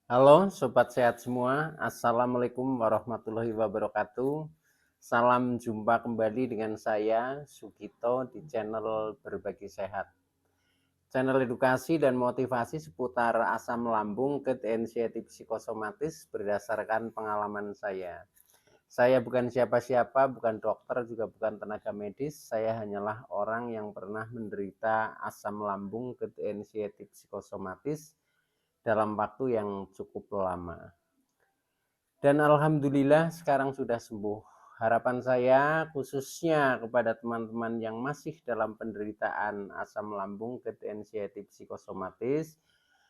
Halo sobat sehat semua, Assalamualaikum warahmatullahi wabarakatuh. Salam jumpa kembali dengan saya Sugito di channel Berbagi Sehat. Channel edukasi dan motivasi seputar asam lambung, GERD, anxiety psikosomatis berdasarkan pengalaman saya. Saya bukan siapa-siapa, bukan dokter, juga bukan tenaga medis. Saya hanyalah orang yang pernah menderita asam lambung, GERD, anxiety psikosomatis dalam waktu yang cukup lama. Dan alhamdulillah sekarang sudah sembuh. Harapan saya khususnya kepada teman-teman yang masih dalam penderitaan asam lambung, GERD, anxiety psikosomatis,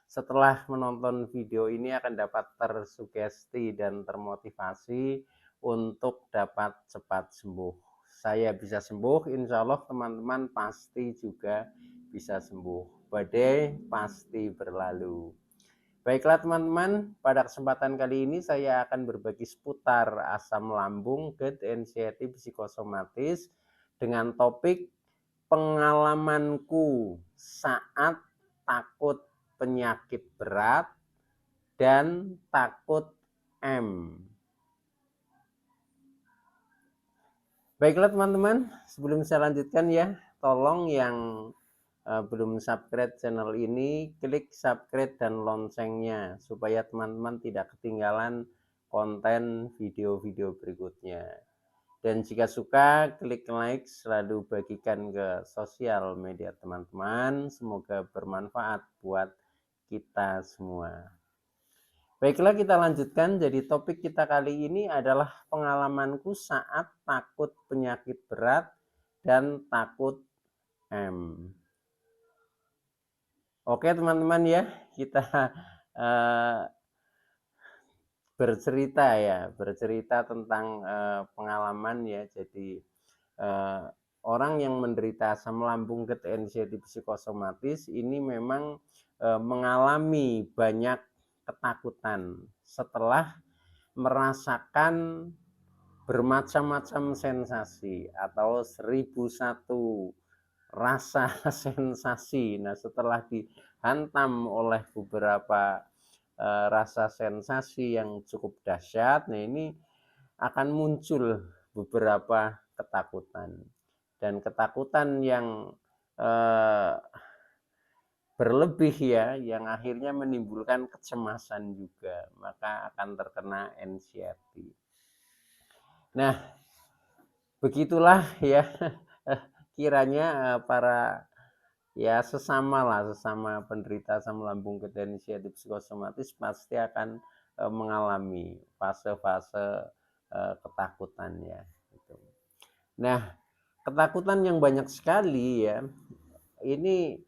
setelah menonton video ini akan dapat tersugesti dan termotivasi untuk dapat cepat sembuh. Saya bisa sembuh, insya Allah teman-teman pasti juga bisa sembuh. Badai pasti berlalu. Baiklah teman-teman, pada kesempatan kali ini saya akan berbagi seputar asam lambung, GERD, anxiety psikosomatis dengan topik pengalamanku saat takut penyakit berat dan takut M. Baiklah teman-teman, sebelum saya lanjutkan ya, tolong yang belum subscribe channel ini, klik subscribe dan loncengnya supaya teman-teman tidak ketinggalan konten video-video berikutnya. Dan jika suka, klik like, selalu bagikan ke sosial media teman-teman. Semoga bermanfaat buat kita semua. Baiklah, kita lanjutkan. Jadi topik kita kali ini adalah pengalamanku saat takut penyakit berat dan takut M. Oke teman-teman ya, kita bercerita tentang pengalaman ya. Jadi orang yang menderita asam lambung, GERD, anxiety psikosomatis ini memang mengalami banyak ketakutan setelah merasakan bermacam-macam sensasi atau 1001 rasa sensasi. Nah, setelah dihantam oleh beberapa rasa sensasi yang cukup dahsyat, nah ini akan muncul beberapa ketakutan. Dan ketakutan yang berlebih ya, yang akhirnya menimbulkan kecemasan juga, maka akan terkena anxiety. Nah, begitulah ya kiranya para ya sesama penderita asam lambung, GERD, anxiety psikosomatis pasti akan mengalami fase-fase ketakutan ya. Gitu. Nah, ketakutan yang banyak sekali ya, ini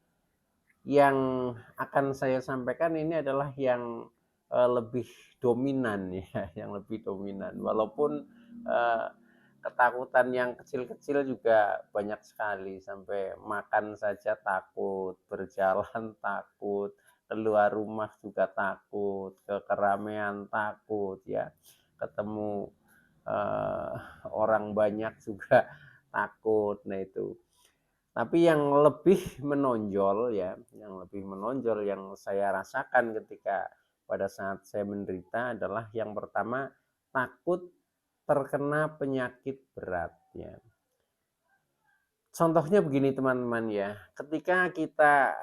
yang akan saya sampaikan ini adalah yang lebih dominan ya, yang lebih dominan. Walaupun eh, ketakutan yang kecil-kecil juga banyak sekali, sampai makan saja takut, berjalan takut, keluar rumah juga takut, ke keramaian takut ya, ketemu eh, orang banyak juga takut. Nah itu. Tapi yang lebih menonjol ya, yang lebih menonjol yang saya rasakan ketika pada saat saya menderita adalah yang pertama takut terkena penyakit berat ya. Contohnya begini teman-teman ya, ketika kita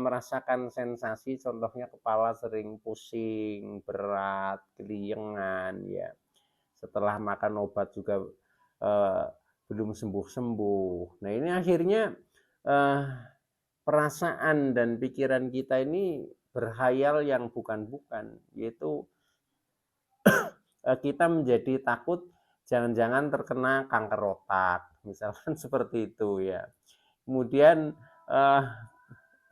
merasakan sensasi contohnya kepala sering pusing, berat, keliengan ya. Setelah makan obat juga eh, belum sembuh-sembuh. Nah, ini akhirnya eh, perasaan dan pikiran kita ini berhayal yang bukan-bukan, yaitu kita menjadi takut jangan-jangan terkena kanker otak, misalkan seperti itu ya. Kemudian eh,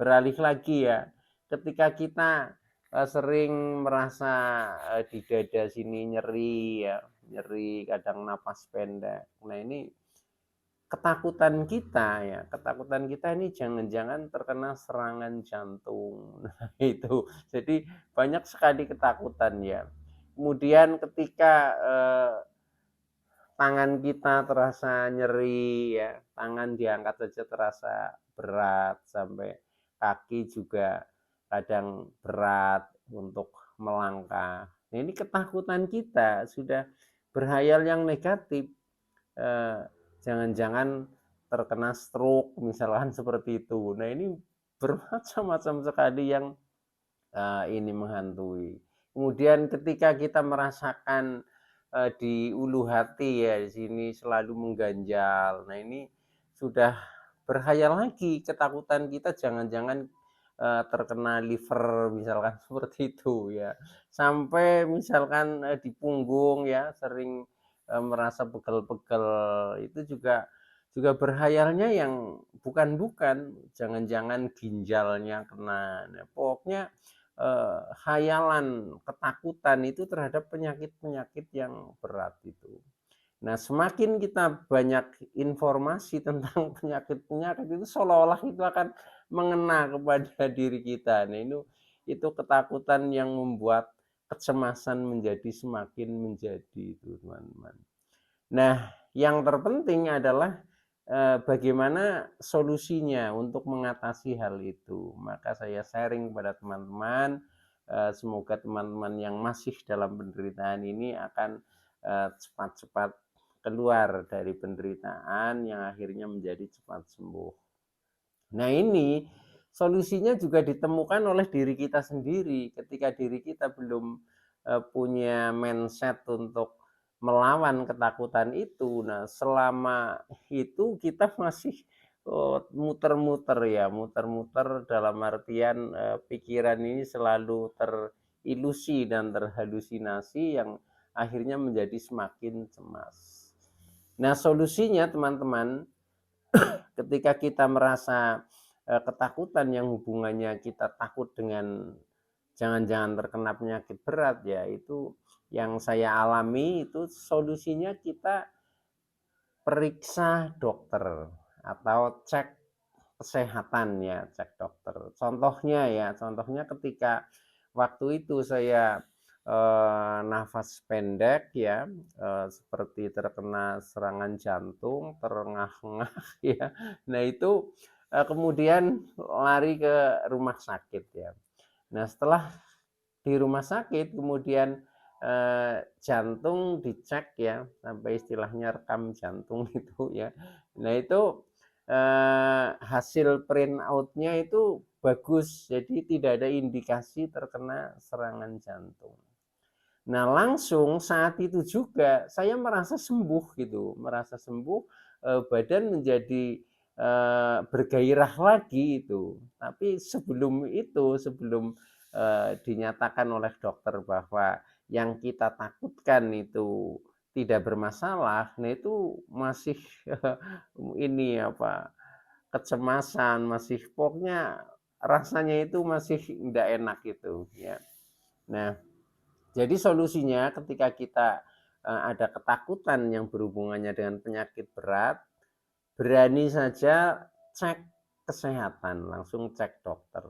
beralih lagi ya, ketika kita sering merasa di dada sini nyeri ya, nyeri kadang napas pendek. Nah ini ketakutan kita ini jangan-jangan terkena serangan jantung. Nah, itu. Jadi banyak sekali ketakutan ya. Kemudian ketika tangan kita terasa nyeri ya, tangan diangkat saja terasa berat, sampai kaki juga kadang berat untuk melangkah. Nah, ini ketakutan kita sudah berhayal yang negatif. Jangan-jangan terkena stroke misalkan seperti itu. Nah, ini bermacam-macam sekali yang ini menghantui. Kemudian ketika kita merasakan di ulu hati ya, di sini selalu mengganjal. Nah, ini sudah berhayal lagi ketakutan kita jangan-jangan terkena liver misalkan seperti itu ya. Sampai misalkan di punggung ya sering merasa pegel-pegel, itu juga berhayalnya yang bukan-bukan, jangan-jangan ginjalnya kena. Nah, pokoknya hayalan ketakutan itu terhadap penyakit-penyakit yang berat itu. Nah, semakin kita banyak informasi tentang penyakit-penyakit itu seolah-olah itu akan mengena kepada diri kita. Nah, itu ketakutan yang membuat kecemasan menjadi semakin menjadi itu, teman-teman. Nah, yang terpenting adalah bagaimana solusinya untuk mengatasi hal itu. Maka saya sharing kepada teman-teman, semoga teman-teman yang masih dalam penderitaan ini akan cepat-cepat keluar dari penderitaan yang akhirnya menjadi cepat sembuh. Nah, ini solusinya juga ditemukan oleh diri kita sendiri. Ketika diri kita belum punya mindset untuk melawan ketakutan itu, nah selama itu kita masih muter-muter ya, muter-muter dalam artian pikiran ini selalu terilusi dan terhalusinasi yang akhirnya menjadi semakin cemas. Nah, solusinya teman-teman, ketika kita merasa ketakutan yang hubungannya kita takut dengan jangan-jangan terkena penyakit berat ya, itu yang saya alami, itu solusinya kita periksa dokter atau cek kesehatan ya, cek dokter. Contohnya ketika waktu itu saya nafas pendek ya, seperti terkena serangan jantung, terengah-engah ya. Nah, itu kemudian lari ke rumah sakit ya. Nah, setelah di rumah sakit kemudian jantung dicek ya, sampai istilahnya rekam jantung itu ya. Nah, itu hasil print out-nya itu bagus, jadi tidak ada indikasi terkena serangan jantung. Nah, langsung saat itu juga saya merasa sembuh gitu, merasa sembuh, badan menjadi bergairah lagi itu. Tapi sebelum itu, sebelum dinyatakan oleh dokter bahwa yang kita takutkan itu tidak bermasalah, nah itu masih ini apa, kecemasan, masih pokoknya rasanya itu masih tidak enak itu ya. Nah, jadi solusinya ketika kita ada ketakutan yang berhubungannya dengan penyakit berat, berani saja cek kesehatan, langsung cek dokter.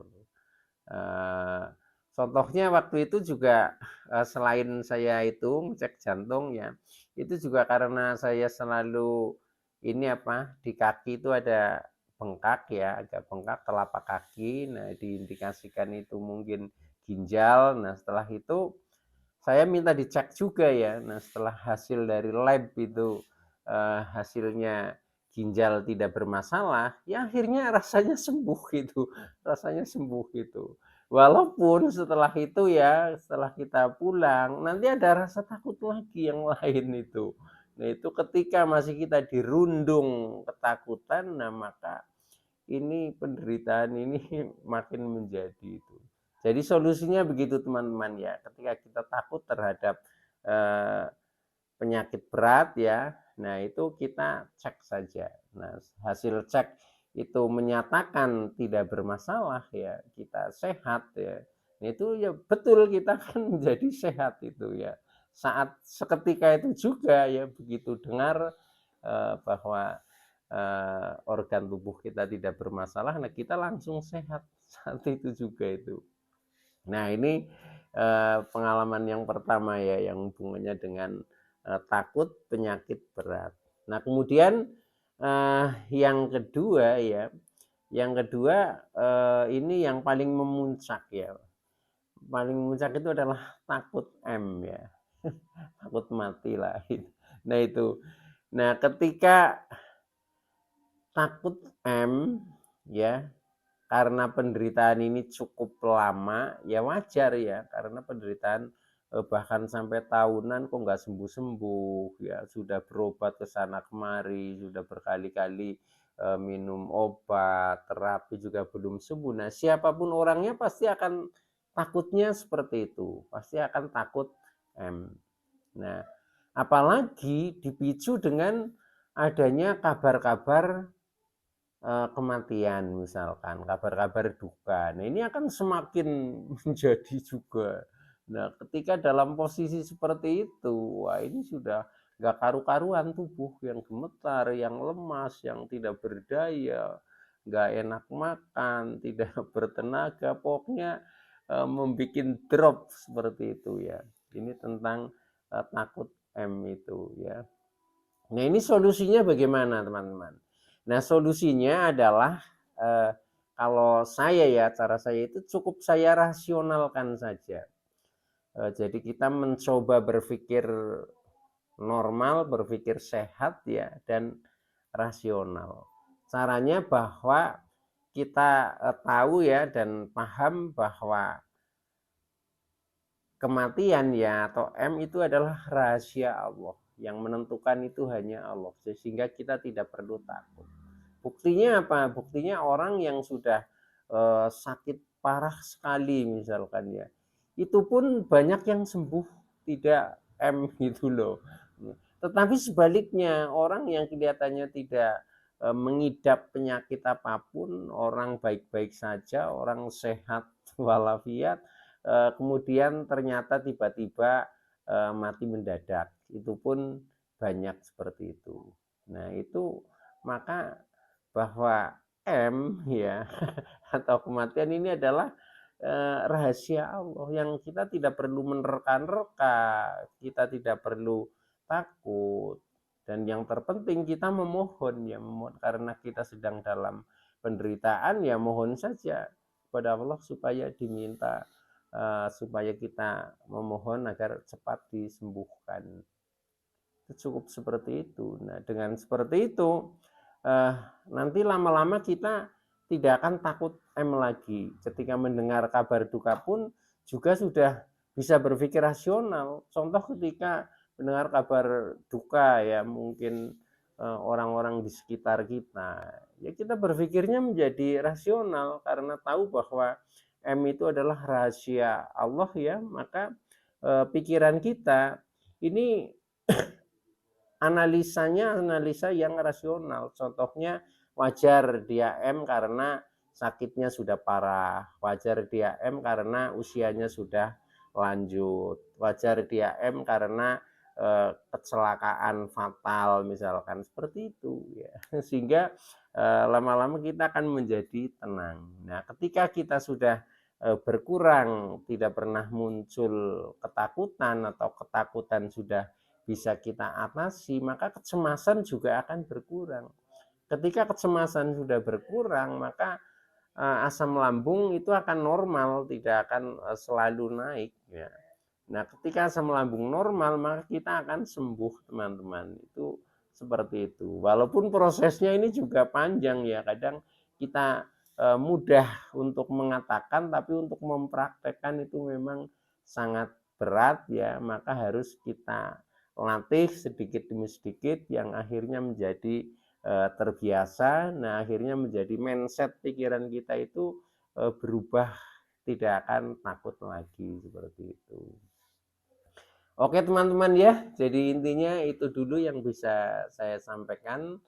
Contohnya waktu itu juga selain saya itu cek jantung ya, itu juga karena saya selalu ini apa, di kaki itu ada bengkak ya, agak bengkak telapak kaki. Nah, diindikasikan itu mungkin ginjal. Nah, setelah itu saya minta dicek juga ya. Nah, setelah hasil dari lab itu hasilnya ginjal tidak bermasalah, ya akhirnya rasanya sembuh gitu, rasanya sembuh gitu. Walaupun setelah itu ya, setelah kita pulang, nanti ada rasa takut lagi yang lain itu. Nah, itu ketika masih kita dirundung ketakutan, nah maka ini penderitaan ini makin menjadi itu. Jadi solusinya begitu teman-teman ya, ketika kita takut terhadap penyakit berat ya, nah itu kita cek saja. Nah, hasil cek itu menyatakan tidak bermasalah ya, kita sehat ya. Nah, itu ya betul kita kan menjadi sehat itu ya. Saat seketika itu juga ya, begitu dengar bahwa organ tubuh kita tidak bermasalah, nah kita langsung sehat saat itu juga itu. Nah, ini pengalaman yang pertama ya, yang hubungannya dengan takut penyakit berat. Nah, kemudian yang kedua ya, yang kedua ini yang paling memuncak ya. paling muncak itu adalah takut M ya. Takut mati lah. Nah itu. Nah ketika takut M ya, karena penderitaan ini cukup lama, ya wajar ya, karena penderitaan bahkan sampai tahunan kok nggak sembuh-sembuh, ya sudah berobat ke sana kemari, sudah berkali-kali minum obat, terapi juga belum sembuh. Nah, siapapun orangnya pasti akan takutnya seperti itu, pasti akan takut M. Nah, apalagi dipicu dengan adanya kabar-kabar kematian misalkan, kabar-kabar duka. Nah, ini akan semakin menjadi juga. Nah, ketika dalam posisi seperti itu, wah ini sudah nggak karu-karuan tubuh yang gemetar, yang lemas, yang tidak berdaya, nggak enak makan, tidak bertenaga, pokoknya membuat drop seperti itu ya. Ini tentang takut M itu ya. Nah, ini solusinya bagaimana teman-teman? Nah, solusinya adalah kalau saya ya, cara saya itu cukup saya rasionalkan saja. Jadi kita mencoba berpikir normal, berpikir sehat ya, dan rasional. Caranya bahwa kita tahu ya dan paham bahwa kematian ya atau M itu adalah rahasia Allah. Yang menentukan itu hanya Allah. Sehingga kita tidak perlu takut. Buktinya apa? Buktinya orang yang sudah sakit parah sekali misalkan ya. Itu pun banyak yang sembuh tidak M gitu loh. Tetapi sebaliknya orang yang kelihatannya tidak mengidap penyakit apapun, orang baik-baik saja, orang sehat walafiat, kemudian ternyata tiba-tiba mati mendadak. Itu pun banyak seperti itu. Nah, itu maka bahwa M ya atau kematian ini adalah rahasia Allah yang kita tidak perlu menerka-nerka, kita tidak perlu takut. Dan yang terpenting kita memohon ya, memohon karena kita sedang dalam penderitaan ya mohon saja kepada Allah supaya diminta supaya kita memohon agar cepat disembuhkan. Itu cukup seperti itu. Nah, dengan seperti itu nanti lama-lama kita tidak akan takut M lagi. Ketika mendengar kabar duka pun juga sudah bisa berpikir rasional. Contoh ketika mendengar kabar duka ya mungkin orang-orang di sekitar kita, ya kita berpikirnya menjadi rasional karena tahu bahwa M itu adalah rahasia Allah ya, maka pikiran kita ini analisa yang rasional. Contohnya wajar dia M karena sakitnya sudah parah, wajar dia M karena usianya sudah lanjut, wajar dia M karena kecelakaan fatal misalkan seperti itu ya. Sehingga lama-lama kita akan menjadi tenang. Nah, ketika kita sudah berkurang, tidak pernah muncul ketakutan atau ketakutan sudah bisa kita atasi, maka kecemasan juga akan berkurang. Ketika kecemasan sudah berkurang, maka asam lambung itu akan normal, tidak akan selalu naik. Ya. Nah, ketika asam lambung normal, maka kita akan sembuh, teman-teman. Itu seperti itu. Walaupun prosesnya ini juga panjang ya, kadang kita mudah untuk mengatakan, tapi untuk mempraktekkan itu memang sangat berat ya, maka harus kita latih sedikit demi sedikit yang akhirnya menjadi terbiasa. Nah, akhirnya menjadi mindset pikiran kita itu berubah, tidak akan takut lagi seperti itu. Oke teman-teman ya, jadi intinya itu dulu yang bisa saya sampaikan.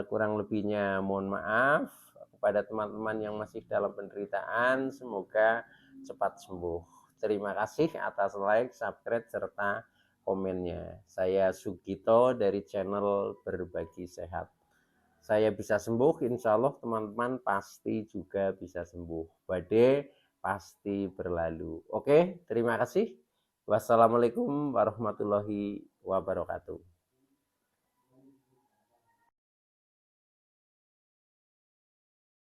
Kurang lebihnya mohon maaf kepada teman-teman yang masih dalam penderitaan, semoga cepat sembuh. Terima kasih atas like, subscribe, serta komennya. Saya Sugito dari channel Berbagi Sehat. Saya bisa sembuh, insya Allah teman-teman pasti juga bisa sembuh. Badai pasti berlalu. Oke, terima kasih. Wassalamualaikum warahmatullahi wabarakatuh.